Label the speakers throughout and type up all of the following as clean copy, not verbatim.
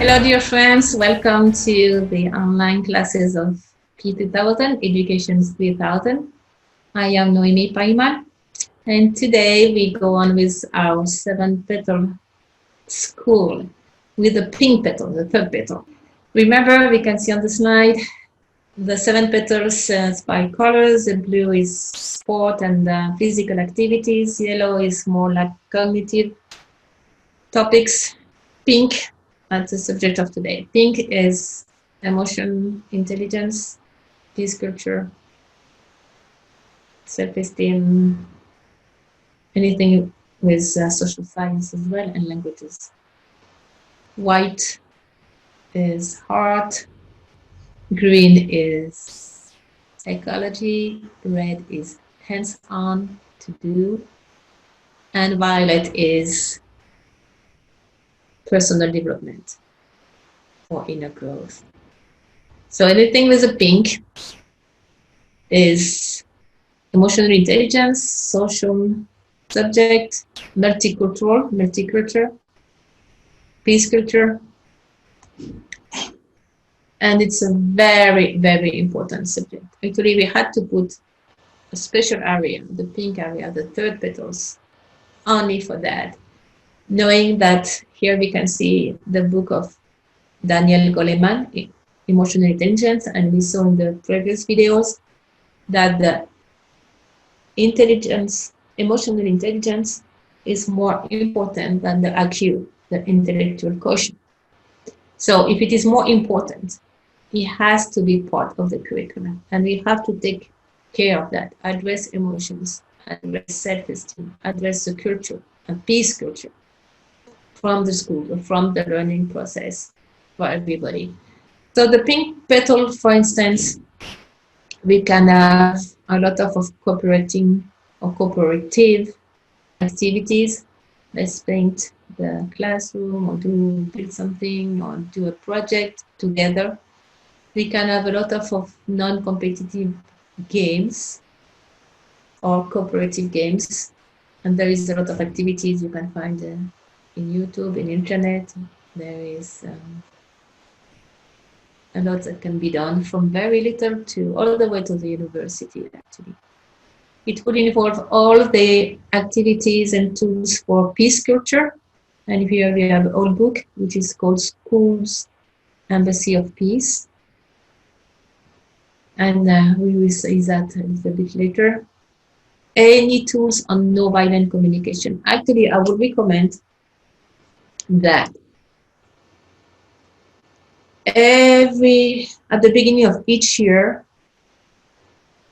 Speaker 1: Hello, dear friends. Welcome to the online classes of P2000, Education 3000. I am Noemi Paiman, and today we go on with our 7 petal school with the pink petal, the third petal. Remember, we can see on the slide the 7 petals by colors. The blue is sport and physical activities. Yellow is more like cognitive topics. Pink, that's the subject of today. Pink is emotion, intelligence, peace culture, self-esteem, anything with social science as well, and languages. White is heart, green is psychology, red is hands-on to do, and violet is personal development or inner growth. So anything with a pink is emotional intelligence, social subject, multicultural, peace culture, and it's a very, very important subject. Actually, we had to put a special area, the pink area, the third petals, only for that, knowing that here we can see the book of Daniel Goleman, Emotional Intelligence, and we saw in the previous videos that the intelligence, emotional intelligence is more important than the IQ, the intellectual quotient. So if it is more important, it has to be part of the curriculum, and we have to take care of that, address emotions, address self-esteem, address the culture, and peace culture from the school, from the learning process for everybody. So the pink petal, for instance, we can have a lot of cooperating or cooperative activities. Let's paint the classroom or build something or do a project together. We can have a lot of non-competitive games or cooperative games. And there is a lot of activities you can find in YouTube, in internet. There is a lot that can be done from very little to all the way to the university, actually. It would involve all the activities and tools for peace culture. And here we have an old book, which is called School's Embassy of Peace. And we will see that a little bit later. Any tools on no violent communication. Actually, I would recommend that at the beginning of each year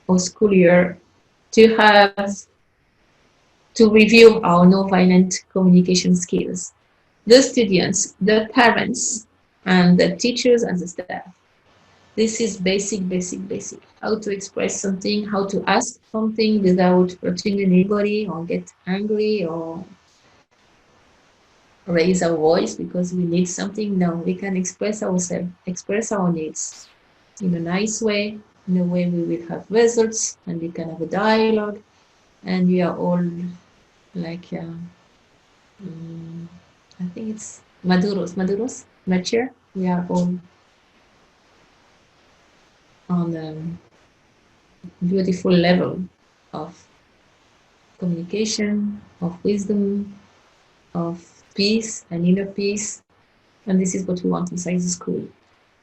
Speaker 1: or school year, to have to review our no-violent communication skills. The students, the parents, and the teachers and the staff. This is basic. How to express something, how to ask something without hurting anybody or get angry or raise our voice because we need something. No, we can express ourselves, express our needs in a nice way, in a way we will have results and we can have a dialogue, and we are all like I think it's maduros, mature. We are all on a beautiful level of communication, of wisdom, of peace and inner peace, and this is what we want inside the school.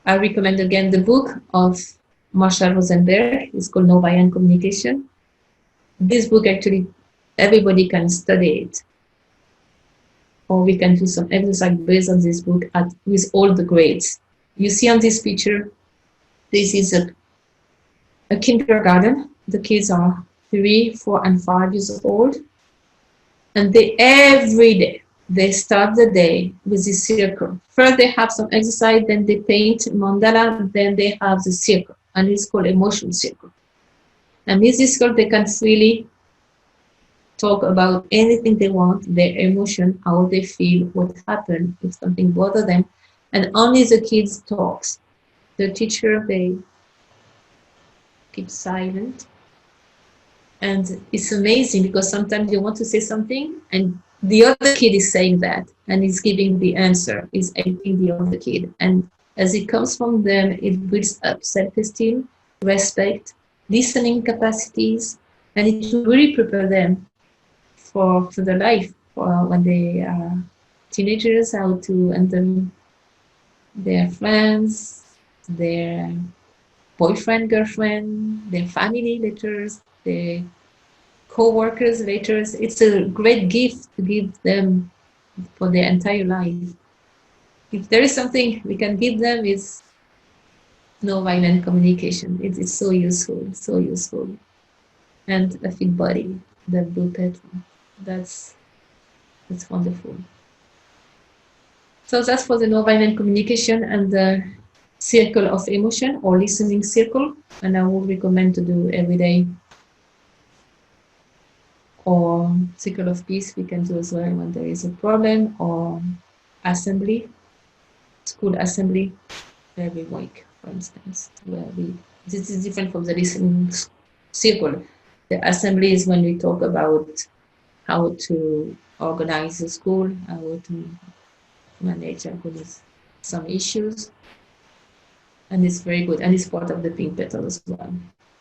Speaker 1: I recommend again the book of Marshall Rosenberg. It's called No Violent Communication. This book actually everybody can study it, or we can do some exercise based on this book with all the grades. You see on this picture, this is a kindergarten. The kids are 3, 4, and 5 years old, and every day they start the day with this circle. First they have some exercise, then they paint mandala, then they have the circle, and it's called emotion circle. And in this circle they can freely talk about anything they want, their emotion, how they feel, what happened, if something bothers them, and only the kids talks. The teacher, they keep silent. And it's amazing because sometimes you want to say something and the other kid is saying that and is giving the answer, is helping the other kid. And as it comes from them, it builds up self-esteem, respect, listening capacities, and it will really prepare them for the life, for when they are teenagers, how to handle their friends, their boyfriend, girlfriend, their family letters, their co-workers later. It's a great gift to give them for their entire life. If there is something we can give them, is no violent communication. It's so useful, so useful. And a fit body, the blue petal. That's wonderful. So that's for the no violent communication and the circle of emotion or listening circle. And I would recommend to do every day. Or circle of peace we can do as well when there is a problem, or assembly, school assembly every week, for instance, where this is different from the listening circle. The assembly is when we talk about how to organize the school, how to manage some issues, and it's very good, and it's part of the pink petal as well.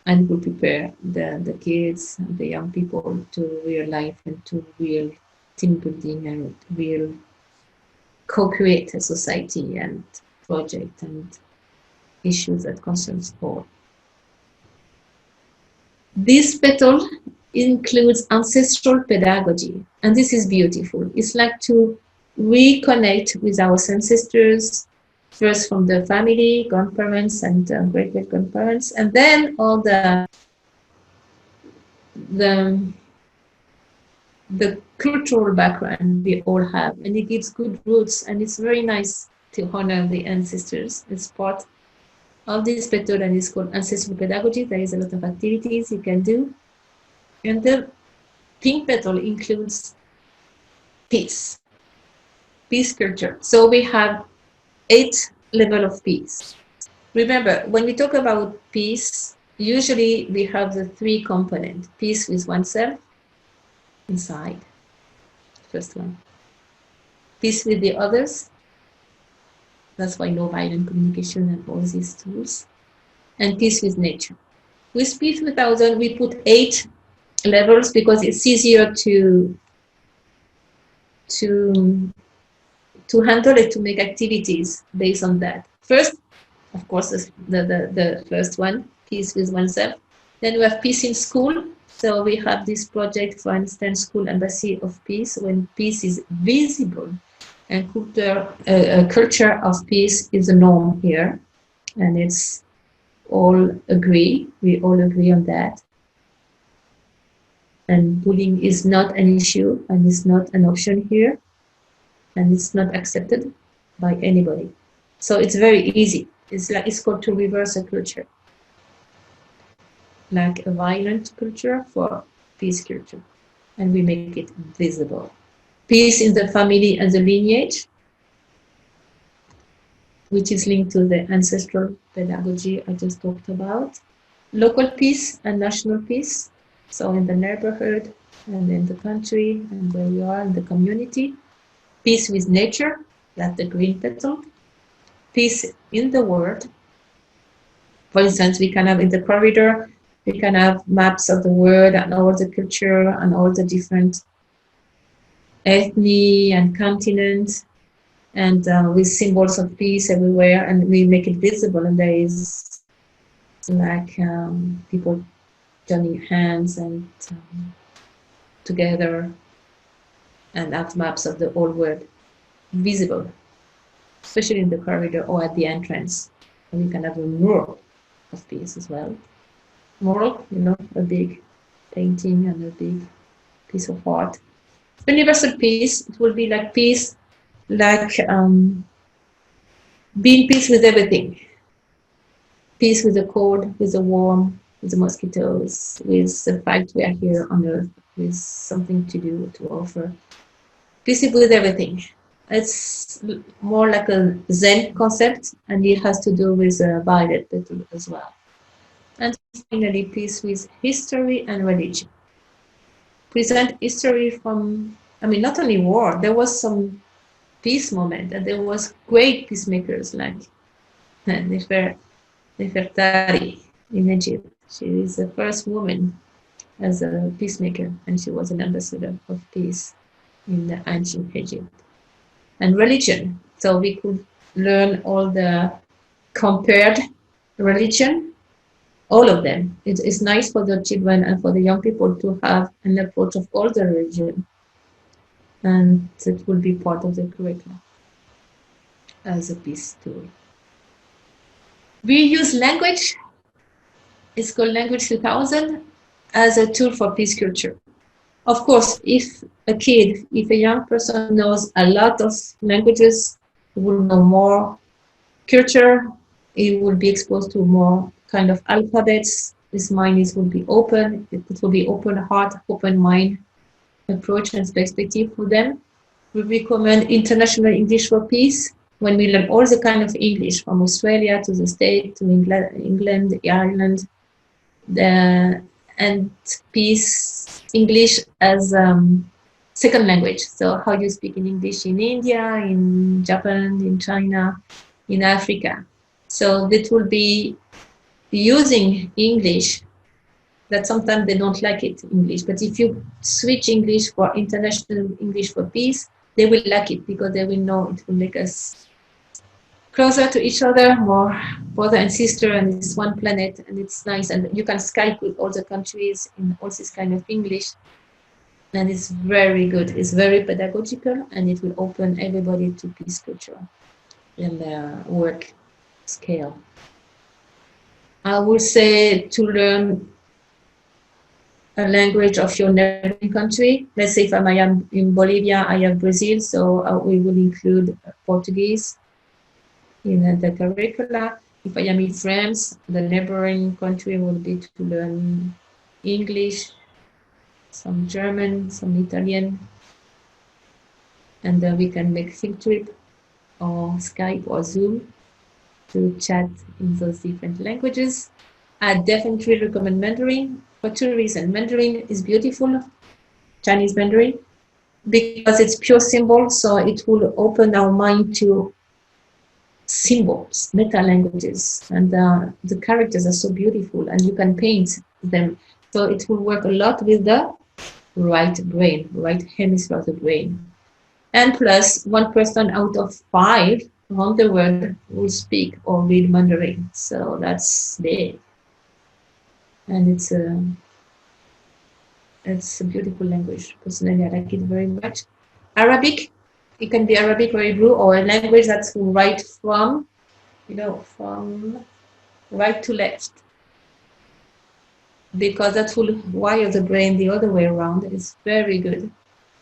Speaker 1: And will prepare the kids, the young people to real life and to real team building and real co-create a society and project and issues that concerns all. This petal includes ancestral pedagogy, and this is beautiful. It's like to reconnect with our ancestors, first from the family, grandparents and great-great-grandparents, and then all the cultural background we all have, and it gives good roots, and it's very nice to honor the ancestors. It's part of this petal, and it's called ancestral pedagogy. There is a lot of activities you can do, and the pink petal includes peace culture. So we have 8 levels of peace. Remember, when we talk about peace, usually we have the 3 components: peace with oneself, inside, first one; peace with the others, that's why no violent communication and all these tools; and peace with nature. With peace with others, we put 8 levels because it's easier to handle it, to make activities based on that. First, of course, the first one, peace with oneself. Then we have peace in school. So we have this project, for instance, School Embassy of Peace, when peace is visible, and culture of peace is a norm here, and it's all agree. We all agree on that. And bullying is not an issue, and it's not an option here, and it's not accepted by anybody. So it's very easy. It's called to reverse a culture, like a violent culture for peace culture, and we make it visible. Peace in the family and the lineage, which is linked to the ancestral pedagogy I just talked about. Local peace and national peace, so in the neighborhood and in the country and where we are in the community. Peace with nature, that's the green petal. Peace in the world. For instance, we can have in the corridor, we can have maps of the world and all the culture and all the different ethnic and continents, and with symbols of peace everywhere, and we make it visible, and there is like people joining hands and together, and have maps of the whole world visible, especially in the corridor or at the entrance. And we can have a mural of peace as well. Mural, a big painting and a big piece of art. Universal peace, it will be like peace, like being peace with everything. Peace with the cold, with the warm, with the mosquitoes, with the fact we are here on Earth, with something to do, to offer. Peace with everything. It's more like a Zen concept, and it has to do with violet petal as well. And finally, peace with history and religion. Present history from I mean, not only war, there was some peace moment, and there was great peacemakers like Nefertari in Egypt. She is the first woman as a peacemaker, and she was an ambassador of peace in the ancient Egypt. And religion. So we could learn all the compared religion, all of them. It's nice for the children and for the young people to have an approach of all the religion, and it will be part of the curriculum as a peace tool. We use language. It's called Language 2000 as a tool for peace culture. Of course, if a young person knows a lot of languages, he will know more culture, he will be exposed to more kind of alphabets, his mind will be open, it will be open heart, open mind approach and perspective for them. We recommend International English for Peace when we learn all the kind of English from Australia to the States to England, Ireland, and peace English as second language. So how you speak in English in India, in Japan, in China, in Africa. So that will be using English that sometimes they don't like it, English. But if you switch English for International English for Peace, they will like it because they will know it will make us closer to each other, more brother and sister, and it's one planet, and it's nice. And you can Skype with all the countries in all this kind of English. And it's very good. It's very pedagogical, and it will open everybody to peace culture and work scale. I would say to learn a language of your neighboring country. Let's say if I am in Bolivia, I have Brazil, so we will include Portuguese in the curricula. If I am in France, the neighboring country will be to learn English, some German, some Italian, and then we can make field trip or Skype or Zoom to chat in those different languages. I definitely recommend Mandarin for two reasons. Mandarin is beautiful, Chinese Mandarin, because it's pure symbol, so it will open our mind to symbols, meta languages, and the characters are so beautiful, and you can paint them. So it will work a lot with the right brain, right hemisphere of the brain. And plus, 1% out of 5 around the world will speak or read Mandarin. So that's big. And it's a beautiful language. Personally, I like it very much. Arabic, it can be Arabic or Hebrew, or a language that's right from, from right to left. Because that will wire the brain the other way around. It's very good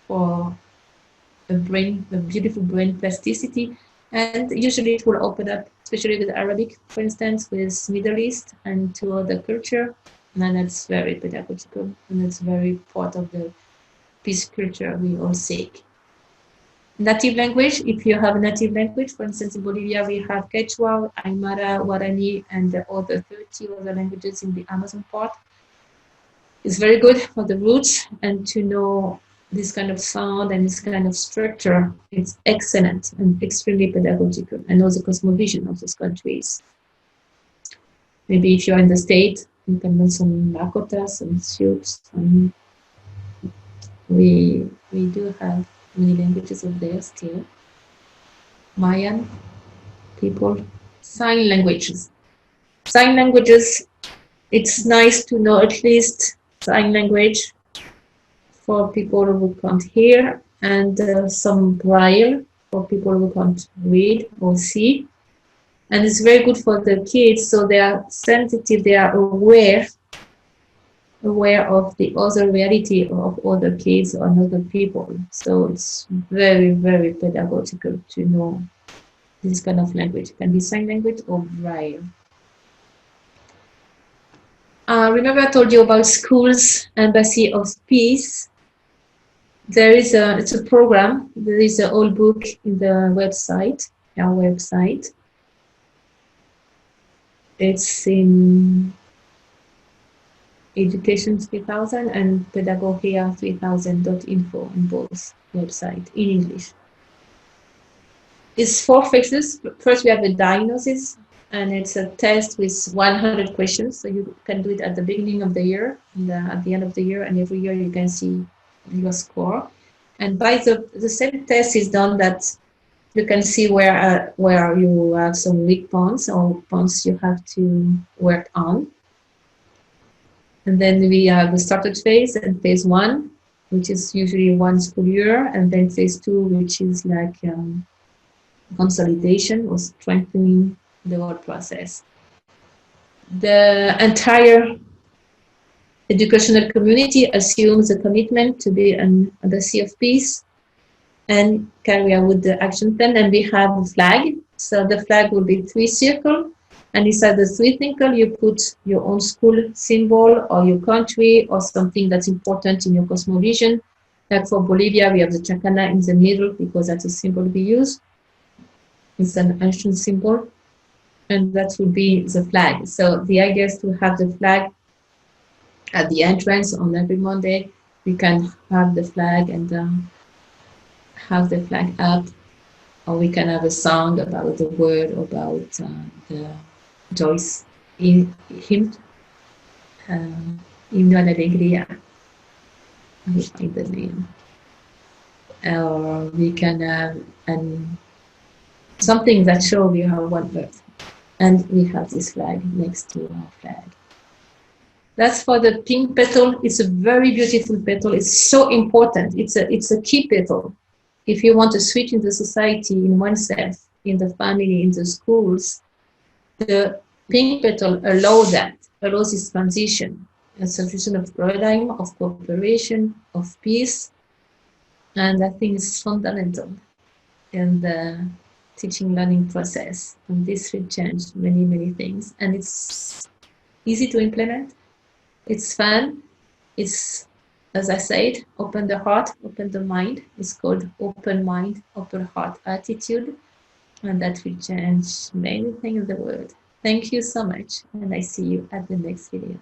Speaker 1: for a beautiful brain plasticity. And usually it will open up, especially with Arabic, for instance, with Middle East and to other culture. And that's very pedagogical, and it's very part of the peace culture we all seek. Native language, if you have a native language, for instance, in Bolivia, we have Quechua, Aymara, Guarani, and the other 30 other languages in the Amazon part. It's very good for the roots and to know this kind of sound and this kind of structure. It's excellent and extremely pedagogical, and also cosmovision of those countries. Maybe if you're in the state, you can learn some Lakota, some Sioux. We do have many languages over there still. Mayan people. Sign languages. Sign languages, it's nice to know at least sign language for people who can't hear, and some braille for people who can't read or see. And it's very good for the kids, so they are sensitive, they are aware of the other reality of other kids or other people. So it's very, very pedagogical to know this kind of language. It can be sign language or braille. Remember I told you about Schools Embassy of Peace. It's a program. There is an old book in the website, our website. It's in Education 3000 and Pedagogia 3000.info on both websites in English. It's 4 phases. First, we have the diagnosis, and it's a test with 100 questions. So you can do it at the beginning of the year and at the end of the year, and every year you can see your score. And by the same test is done that you can see where you have some weak points or points you have to work on. And then we have the startup phase and phase 1, which is usually 1 school year, and then phase 2, which is like consolidation or strengthening the whole process. The entire educational community assumes a commitment to be on the Sea of Peace and carry out the action plan, and we have a flag. So the flag will be 3 circles, and inside the 3 circles you put your own school symbol or your country or something that's important in your cosmovision. Like for Bolivia, we have the chacana in the middle because that's a symbol we use. It's an ancient symbol, and that would be the flag. So the idea is to have the flag at the entrance on every Monday. We can have the flag and have the flag up, or we can have a song about the word, about the Joyce hymn, Himno a la Alegría. I find the name. Or we can have something that shows we are one earth. And we have this flag next to our flag. That's for the pink petal. It's a very beautiful petal. It's so important. It's a key petal. If you want to switch in the society, in oneself, in the family, in the schools, the pink petal allows this transition, a transition of paradigm, of cooperation, of peace. And I think it's fundamental in the teaching learning process. And this will change many, many things. And it's easy to implement. It's fun. It's, as I said, open the heart, open the mind. It's called open mind, open heart attitude. And that will change many things in the world. Thank you so much. And I see you at the next video.